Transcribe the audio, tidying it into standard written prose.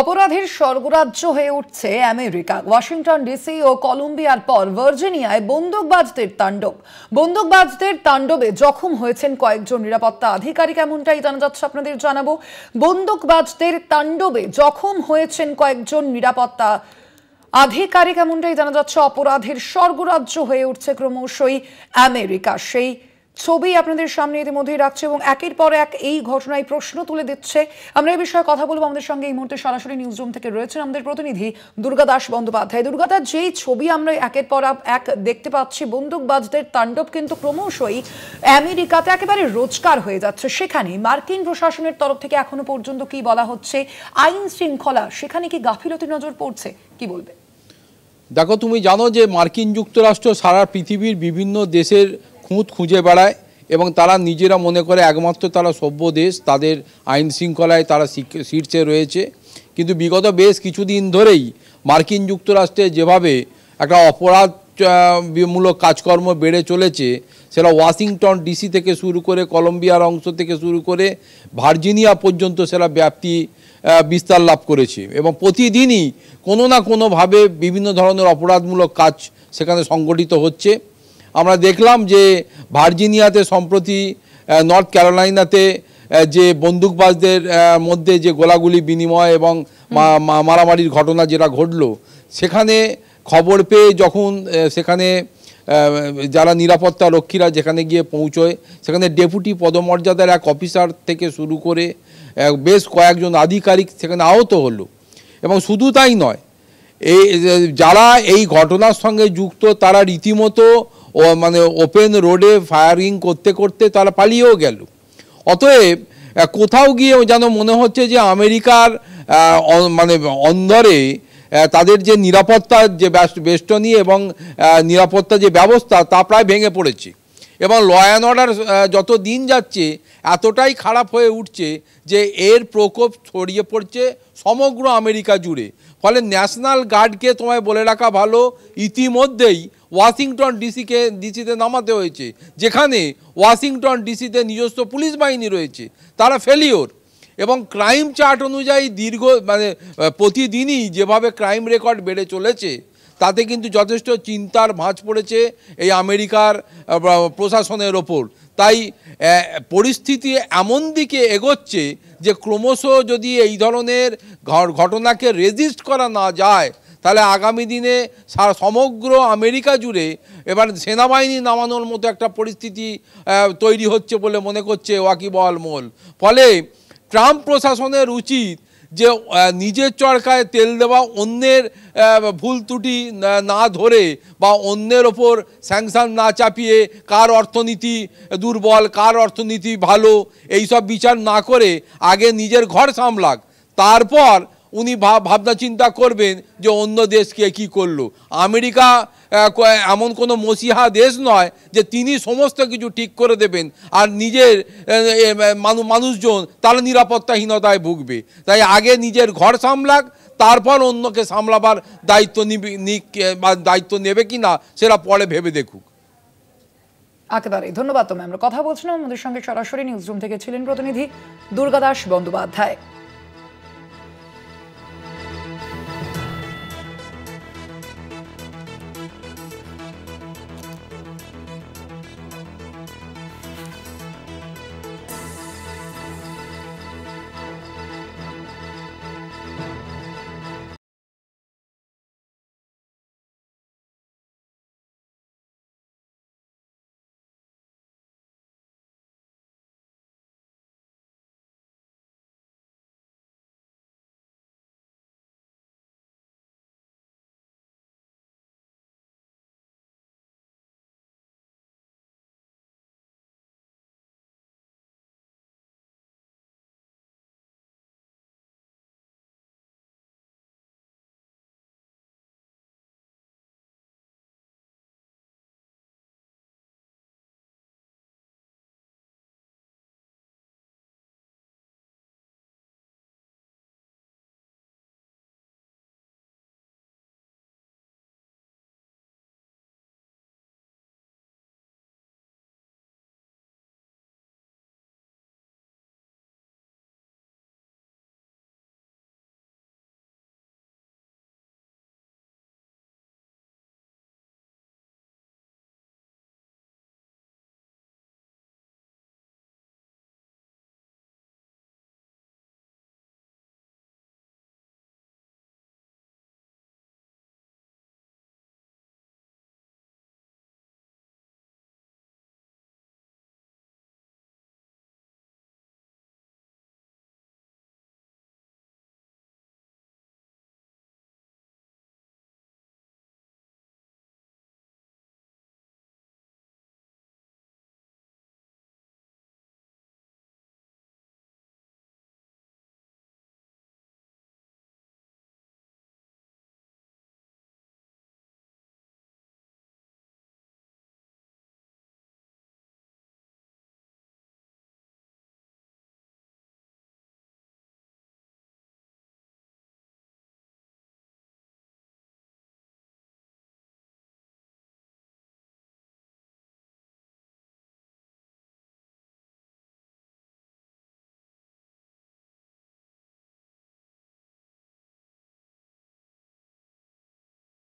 অপরাধের স্বর্গরাজ্য হয়ে উঠছে আমেরিকা। ওয়াশিংটন ডিসি ও কলম্বিয়ার পর ভার্জিনিয়ায় বন্দুকবাজদের তাণ্ডবে জখম হয়েছেন কয়েকজন নিরাপত্তা আধিকারিক, এমনটাই জানা যাচ্ছে। আপনাদের জানাবো, বন্দুকবাজদের তাণ্ডবে জখম হয়েছেন কয়েকজন নিরাপত্তা আধিকারিক, এমনটাই জানা যাচ্ছে। অপরাধের স্বর্গরাজ্য হয়ে উঠছে ক্রমশই আমেরিকা, সেই ছবি আপনাদের সামনে ইতিমধ্যেই রাখছে এবং একের পর এক এই ঘটনায় প্রশ্ন তুলে দিচ্ছে। আমরা এই বিষয়ে কথা বলবো। আমাদের সঙ্গে এই মুহূর্তে সরাসরি নিউজ রুম থেকে রয়েছেন আমাদের প্রতিনিধি দুর্গা দাস বন্দ্যোপাধ্যায়। দুর্গাদা, যেই ছবি আমরা একের পর এক দেখতে পাচ্ছি, বন্দুকবাজদের তাণ্ডব কিন্তু ক্রমশই আমেরিকাতে একেবারে রোজকার হয়ে যাচ্ছে। সেখানে মার্কিন প্রশাসনের তরফ থেকে এখনো পর্যন্ত কি বলা হচ্ছে? আইন শৃঙ্খলা সেখানে কি গাফিলতি নজর পড়ছে, কি বলবে? দেখো, তুমি জানো যে মার্কিন যুক্তরাষ্ট্র সারা পৃথিবীর বিভিন্ন দেশের খুঁত খুঁজে বেড়ায় এবং তারা নিজেরা মনে করে একমাত্র তারা সভ্য দেশ, তাদের আইন শৃঙ্খলায় তারা শীর্ষে রয়েছে। কিন্তু বিগত বেশ কিছুদিন ধরেই মার্কিন যুক্তরাষ্ট্রে যেভাবে একটা অপরাধমূলক কাজকর্ম বেড়ে চলেছে, সেটা ওয়াশিংটন ডিসি থেকে শুরু করে কলম্বিয়ার অংশ থেকে শুরু করে ভার্জিনিয়া পর্যন্ত সেটা ব্যাপ্তি বিস্তার লাভ করেছে এবং প্রতিদিনই কোনো না কোনোভাবে বিভিন্ন ধরনের অপরাধমূলক কাজ সেখানে সংগঠিত হচ্ছে। আমরা দেখলাম যে ভার্জিনিয়াতে সম্প্রতি, নর্থ ক্যারোলাইনাতে যে বন্দুকবাজদের মধ্যে যে গোলাগুলি বিনিময় এবং মারামারির ঘটনা যেটা ঘটলো, সেখানে খবর পেয়ে যখন সেখানে যারা নিরাপত্তা রক্ষীরা যেখানে গিয়ে পৌঁছয়, সেখানে ডেপুটি পদমর্যাদার এক অফিসার থেকে শুরু করে বেশ কয়েকজন আধিকারিক সেখানে আহত হলো। এবং শুধু তাই নয়, যারা এই ঘটনার সঙ্গে যুক্ত তারা রীতিমতো ওপেন রোডে ফায়ারিং করতে করতে তারা পালিয়েও গেল। অতএব কোথাও গিয়ে যেন মনে হচ্ছে যে আমেরিকার অন্দরে তাদের যে নিরাপত্তার যে বেষ্টনী এবং নিরাপত্তা যে ব্যবস্থা তা প্রায় ভেঙে পড়েছে এবং ল অ্যান্ড অর্ডার যত দিন যাচ্ছে এতটাই খারাপ হয়ে উঠছে যে এর প্রকোপ ছড়িয়ে পড়ছে সমগ্র আমেরিকা জুড়ে। ফলে ন্যাশনাল গার্ডকে তোমায় বলে রাখা ভালো, ইতিমধ্যেই ওয়াশিংটন ডিসিতে নামাতে হয়েছে, যেখানে ওয়াশিংটন ডিসিতে নিজস্ব পুলিশ বাহিনী রয়েছে, তারা ফেলিওর। এবং ক্রাইম চার্ট অনুযায়ী প্রতিদিনই যেভাবে ক্রাইম রেকর্ড বেড়ে চলেছে, তাতে কিন্তু যথেষ্ট চিন্তার ভাঁজ পড়েছে এই আমেরিকার প্রশাসনের ওপর। তাই পরিস্থিতি এমন দিকে এগোচ্ছে যে ক্রমশ যদি এই ধরনের ঘটনাকে রেজিস্ট করা না যায়, তাহলে আগামী দিনে সমগ্র আমেরিকা জুড়ে এবার সেনাবাহিনী নামানোর মতো একটা পরিস্থিতি তৈরি হচ্ছে বলে মনে করছে ওয়াকিবহাল মহল। ফলে ট্রাম্প প্রশাসনের উচিত যে নিজের চরকায় তেল দেওয়া, অন্যের ভুল ত্রুটি না ধরে বা অন্যের ওপর স্যাংশন না চাপিয়ে কার অর্থনীতি দুর্বল কার অর্থনীতি ভালো এইসব বিচার না করে আগে নিজের ঘর সামলাক, তারপর উনি ভাবনা চিন্তা করবেন যে অন্য দেশকে কি করলো। আমেরিকা এমন কোনো মসিহা দেশ নয় যে তিনি সমস্ত কিছু ঠিক করে দেবেন আর নিজের মানুষজন তারা নিরাপত্তাহীনতায় ভুগবে। তাই আগে নিজের ঘর সামলাক, তারপর অন্যকে সামলাবার দায়িত্ব নেবে কিনা সেটা পরে ভেবে দেখুক। একেবারে ধন্যবাদ। আমরা কথা বলছিলাম, আমাদের সঙ্গে সরাসরি নিউজ রুম থেকে ছিলেন প্রতিনিধি দুর্গা দাস বন্দ্যোপাধ্যায়।